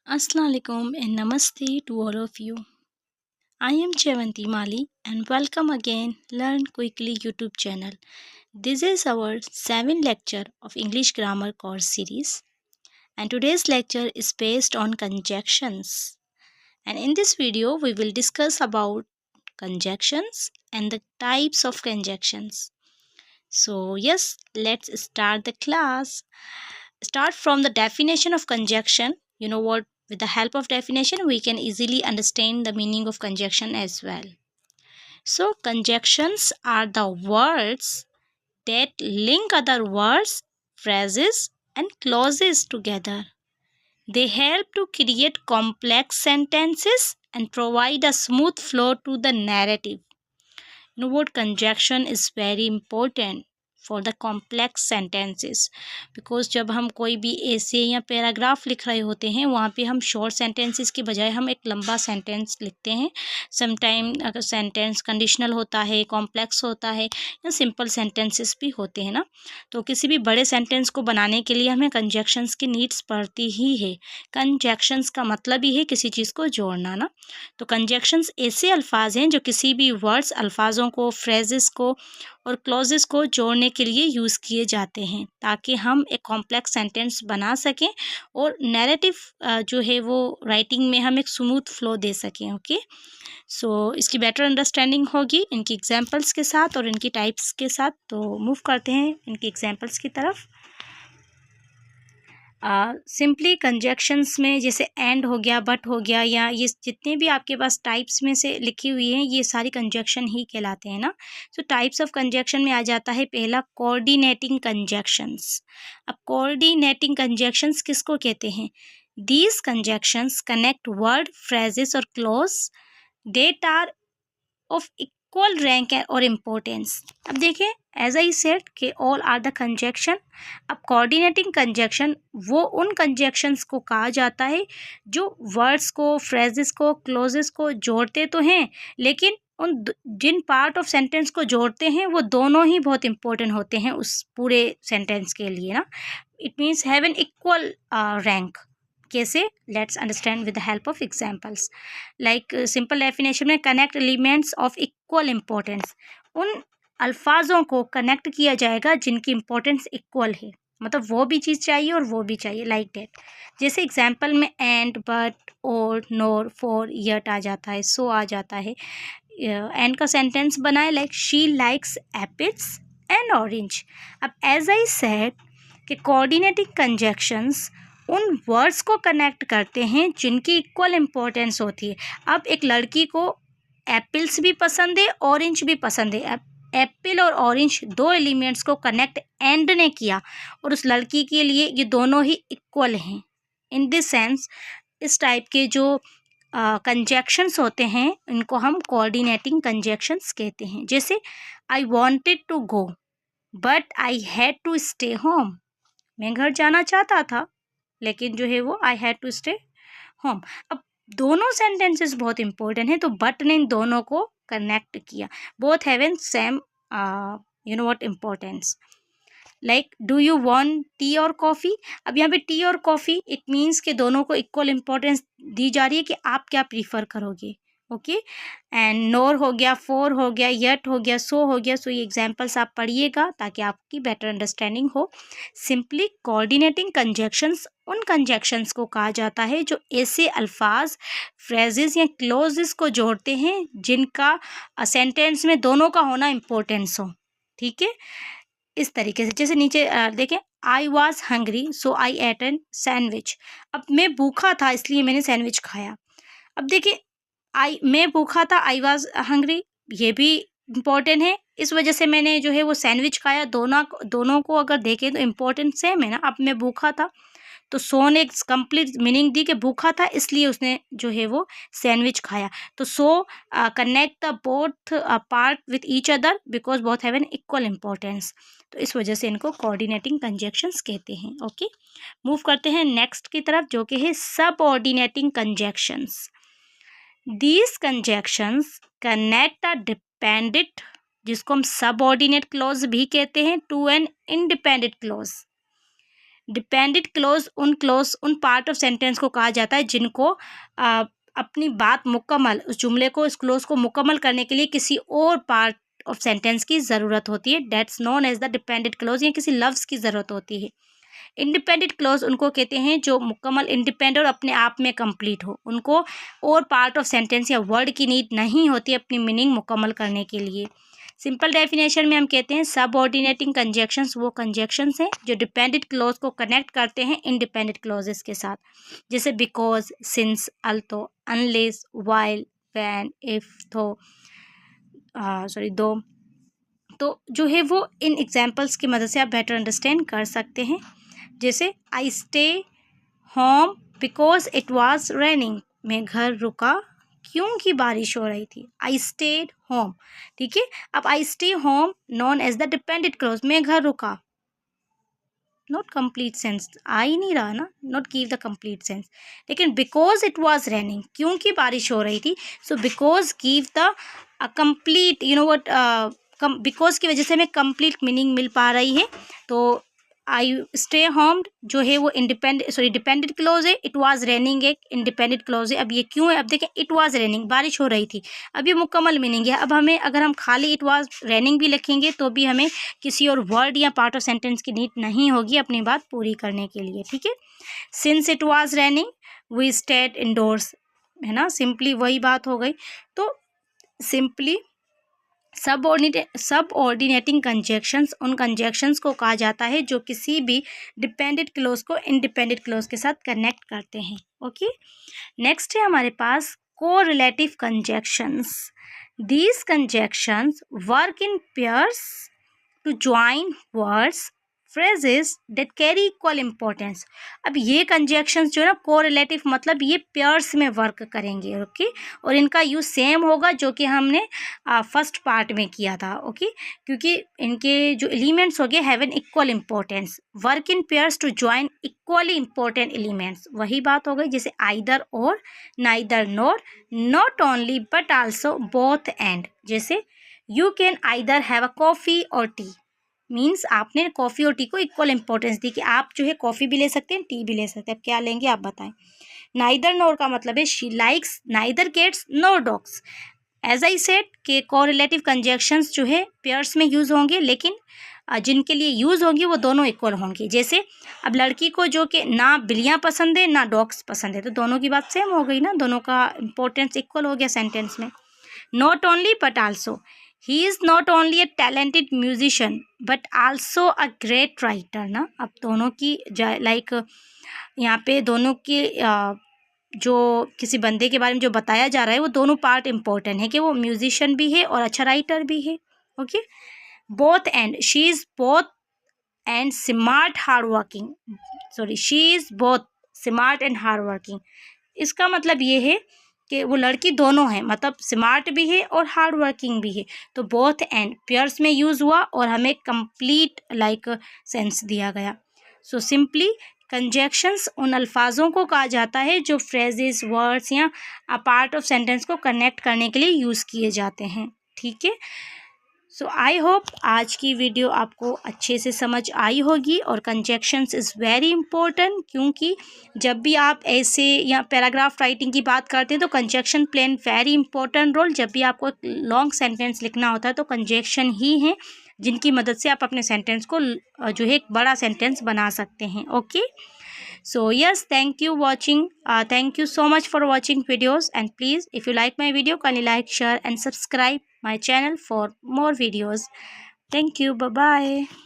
Assalamu alaikum and namaste to all of you. I am Chevanti Mali and welcome again Learn Quickly YouTube channel. This is our 7th lecture of English Grammar course series and today's lecture is based on conjunctions. And in this video we will discuss about conjunctions and the types of conjunctions. So yes, let's start the class. Start from the definition of conjunction. You know what? With the help of definition, we can easily understand the meaning of conjunction as well. So, conjunctions are the words that link other words, phrases, and clauses together. They help to create complex sentences and provide a smooth flow to the narrative. You know what? Conjunction is very important for the complex sentences because जब हम कोई भी ऐसे या paragraph लिख रहे होते हैं वहाँ पे हम शॉर्ट सेंटेंसेस के बजाय हम एक लंबा सेंटेंस लिखते हैं. समटाइम अगर सेंटेंस कंडीशनल होता है, कॉम्प्लेक्स होता है या सिंपल सेंटेंसेस भी होते हैं ना, तो किसी भी बड़े सेंटेंस को बनाने के लिए हमें कंजक्शंस की नीड्स पड़ती ही है. कंजक्शंस का मतलब ही है किसी चीज़ को जोड़ना ना. तो कंजक्शंस ऐसे अल्फाज हैं जो किसी भी वर्ड्स, अल्फाजों को, फ्रेजेस को और क्लॉजेस को जोड़ने के लिए यूज़ किए जाते हैं ताकि हम एक कॉम्प्लेक्स सेंटेंस बना सकें और नैरेटिव जो है वो राइटिंग में हम एक स्मूथ फ्लो दे सकें. ओके, सो इसकी बेटर अंडरस्टैंडिंग होगी इनकी एग्जांपल्स के साथ और इनकी टाइप्स के साथ. तो मूव करते हैं इनकी एग्जांपल्स की तरफ. सिंपली कंजक्शंस में जैसे एंड हो गया, बट हो गया, या ये जितने भी आपके पास टाइप्स में से लिखी हुई हैं ये सारी कंजक्शन ही कहलाते हैं ना. सो टाइप्स ऑफ कंजक्शन में आ जाता है पहला कोऑर्डिनेटिंग कंजक्शंस. अब कोऑर्डिनेटिंग कंजक्शंस किसको कहते हैं? These conjunctions connect word, phrases और clause that are of equal rank और इम्पोर्टेंस. अब देखिए, एज आई सेड कि ऑल आर द कंजक्शन. अब कोऑर्डिनेटिंग कंजक्शन वो उन कंजक्शंस को कहा जाता है जो वर्ड्स को, फ्रेजेस को, क्लोजेस को जोड़ते तो हैं लेकिन उन जिन पार्ट ऑफ सेंटेंस को जोड़ते हैं वो दोनों ही बहुत इंपॉर्टेंट होते हैं उस पूरे सेंटेंस के लिए ना. It means have an equal rank. कैसे? Let's understand with the help of examples. Like simple definition में connect elements of equal importance. उन अल्फाजों को कनेक्ट किया जाएगा जिनकी इम्पोर्टेंस इक्वल है, मतलब वो भी चीज़ चाहिए और वो भी चाहिए, लाइक डेट. जैसे एग्जांपल में एंड, बट, और, नोर, फॉर, यट आ जाता है, सो आ जाता है. एंड का सेंटेंस बनाए like she likes apples and orange. अब एज आई सेड कि कोऑर्डिनेटिंग कंजक्शंस उन वर्ड्स को कनेक्ट करते हैं जिनकी इक्वल इम्पोर्टेंस होती है. अब एक लड़की को एप्पल्स भी पसंद है, ऑरेंज भी पसंद है. अब एप्पल और ऑरेंज दो एलिमेंट्स को कनेक्ट एंड ने किया और उस लड़की के लिए ये दोनों ही इक्वल हैं. इन दिस सेंस इस टाइप के जो कंजक्शंस होते हैं इनको हम कोऑर्डिनेटिंग कंजक्शंस कहते हैं. जैसे I wanted to go but I had to stay home. मैं घर जाना चाहता था लेकिन जो है वो I had to stay home. अब दोनों सेंटेंसेस बहुत इंपॉर्टेंट हैं तो बट ने इन दोनों को कनेक्ट किया. Both have an same you know what importance. Like do you want T और कॉफ़ी. अब यहाँ पे टी और कॉफ़ी इट मीन्स कि दोनों को इक्वल इम्पोर्टेंस दी जा रही है कि आप क्या प्रीफर करोगे. ओके, एंड नोर हो गया, फोर हो गया, यट हो गया, सो हो गया. सो ये एग्जाम्पल्स आप पढ़िएगा ताकि आपकी बेटर अंडरस्टैंडिंग हो. सिंपली कोऑर्डिनेटिंग कंजक्शंस उन कंजक्शंस को कहा जाता है जो ऐसे अल्फाज, फ्रेजेस या क्लोजेस को जोड़ते हैं जिनका सेंटेंस में दोनों का होना इम्पोर्टेंस हो. ठीक है, इस तरीके से. जैसे नीचे देखें, I was hungry so I ate an sandwich. अब मैं भूखा था इसलिए मैंने सैंडविच खाया. अब देखिए, मैं भूखा था, आई वॉज हंग्री, ये भी इम्पोर्टेंट है, इस वजह से मैंने जो है वो सैंडविच खाया. दोनों को अगर देखें तो इम्पोर्टेंट सेम है ना. अब मैं भूखा था तो सो ने कंप्लीट मीनिंग दी कि भूखा था इसलिए उसने जो है वो सैंडविच खाया. तो सो connect the both part with each other because both have an equal importance. तो इस वजह से इनको कोऑर्डिनेटिंग कंजक्शंस कहते हैं. ओके, मूव करते हैं नेक्स्ट की तरफ जो कि है subordinating conjunctions. These conjunctions connect a dependent, जिसको हम सबऑर्डिनेट क्लॉज भी कहते हैं, to an independent clause. Dependent clause उन पार्ट ऑफ सेंटेंस को कहा जाता है जिनको अपनी बात मुकम्मल, उस जुमले को, इस क्लोज को मुकम्मल करने के लिए किसी और पार्ट ऑफ सेंटेंस की ज़रूरत होती है। That's known as the dependent clause, या किसी लफ्ज़ की ज़रूरत होती है। इंडिपेंडेंट क्लोज उनको कहते हैं जो मुकम्मल, इंडिपेंडेंट और अपने आप में कंप्लीट हो, उनको और पार्ट ऑफ सेंटेंस या वर्ड की नीड नहीं होती अपनी मीनिंग मुकम्मल करने के लिए। सिंपल डेफिनेशन में हम कहते हैं सबऑर्डिनेटिंग कंजक्शंस वो कंजक्शंस हैं जो डिपेंडेंट क्लोज को कनेक्ट करते हैं इंडिपेंडेंट क्लोजेस के साथ, जैसे because, since, although, unless, while, when, if, though. तो जो है वो इन एग्जाम्पल्स की मदद से आप बेटर अंडरस्टैंड कर सकते हैं। जैसे आई stay home because it was raining, मैं घर रुका क्योंकि बारिश हो रही थी। आई स्टेड होम, ठीक है। अब I stay home known as the dependent clause, मैं घर रुका, नॉट कंप्लीट सेंस, आ ही नहीं रहा ना, not give the complete sense. लेकिन बिकॉज इट वॉज रेनिंग, क्योंकि बारिश हो रही थी, so because give the complete, you know what, because की वजह से हमें कंप्लीट मीनिंग मिल पा रही है। तो आई स्टे होम जो है वो डिपेंडेंट क्लोज है। इट वाज रेनिंग एक इंडिपेंडेंट क्लोज है। अब ये क्यों है, अब देखें, इट वाज रेनिंग, बारिश हो रही थी, अब ये मुकम्मल मीनिंग है। अब हमें, अगर हम खाली इट वाज रेनिंग भी लिखेंगे तो भी हमें किसी और वर्ड या पार्ट ऑफ सेंटेंस की नीड नहीं होगी अपनी बात पूरी करने के लिए, ठीक है। Since it was raining we stayed indoors, है ना, सिंपली वही बात हो गई। तो सिंपली सबऑर्डिनेटिंग कंजक्शंस उन कंजक्शंस को कहा जाता है जो किसी भी डिपेंडेंट क्लोज को इंडिपेंडेंट क्लोज के साथ कनेक्ट करते हैं। ओके, नेक्स्ट है हमारे पास correlative conjunctions. These conjunctions work in pairs to join words, phrases that carry equal importance। अब ये कंजक्शंस जो है ना, कोरिलेटिव मतलब ये पेयर्स में वर्क करेंगे, ओके। और इनका यूज सेम होगा जो कि हमने फर्स्ट पार्ट में किया था, ओके। क्योंकि इनके जो एलिमेंट्स हो गए have an equal importance, work in pairs to join equally important elements, वही बात हो गई। जैसे either or, neither nor, not only but also, both and. जैसे you can either have a coffee और टी, मीन्स आपने कॉफ़ी और tea को इक्वल इंपॉर्टेंस दी कि आप जो है कॉफ़ी भी ले सकते हैं, टी भी ले सकते हैं। अब क्या लेंगे आप बताएं। नाइदर नोर का मतलब है she likes neither cats nor dogs. As I said के कोरिलेटिव कंजक्शंस जो है पेयर्स में यूज़ होंगे, लेकिन जिनके लिए यूज़ होंगी वो दोनों इक्वल होंगी। जैसे अब लड़की को जो कि ना बिल्लियाँ पसंद है ना डॉग्स पसंद है, तो दोनों की बात सेम हो गई ना, दोनों का इंपॉर्टेंस इक्वल हो गया सेंटेंस में। Not only but also, he is not only a talented musician but also a great writer ना। अब दोनों की लाइक यहाँ पे दोनों के जो किसी बंदे के बारे में जो बताया जा रहा है वो दोनों पार्ट इम्पोर्टेंट है कि वो म्यूजिशियन भी है और अच्छा राइटर भी है, okay. Both and, she is both and smart hard working, she is both smart and hard working. इसका मतलब ये है कि वो लड़की दोनों है, मतलब स्मार्ट भी है और हार्ड वर्किंग भी है। तो बोथ एंड पेयर्स में यूज़ हुआ और हमें कंप्लीट लाइक सेंस दिया गया। सो सिंपली कंजक्शंस उन अल्फाजों को कहा जाता है जो फ्रेजेस, वर्ड्स या अ पार्ट ऑफ सेंटेंस को कनेक्ट करने के लिए यूज़ किए जाते हैं, ठीक है। सो आई होप आज की वीडियो आपको अच्छे से समझ आई होगी। और कंजक्शंस इज़ वेरी इंपॉर्टेंट, क्योंकि जब भी आप ऐसे या पैराग्राफ राइटिंग की बात करते हैं तो conjunction play an very important role. जब भी आपको एक लॉन्ग सेंटेंस लिखना होता है तो कंजक्शन ही है जिनकी मदद से आप अपने सेंटेंस को जो है एक बड़ा सेंटेंस बना सकते हैं, okay. So yes, thank you so much for watching videos, and please if you like my video kindly like, share and subscribe my channel for more videos. Thank you, bye bye.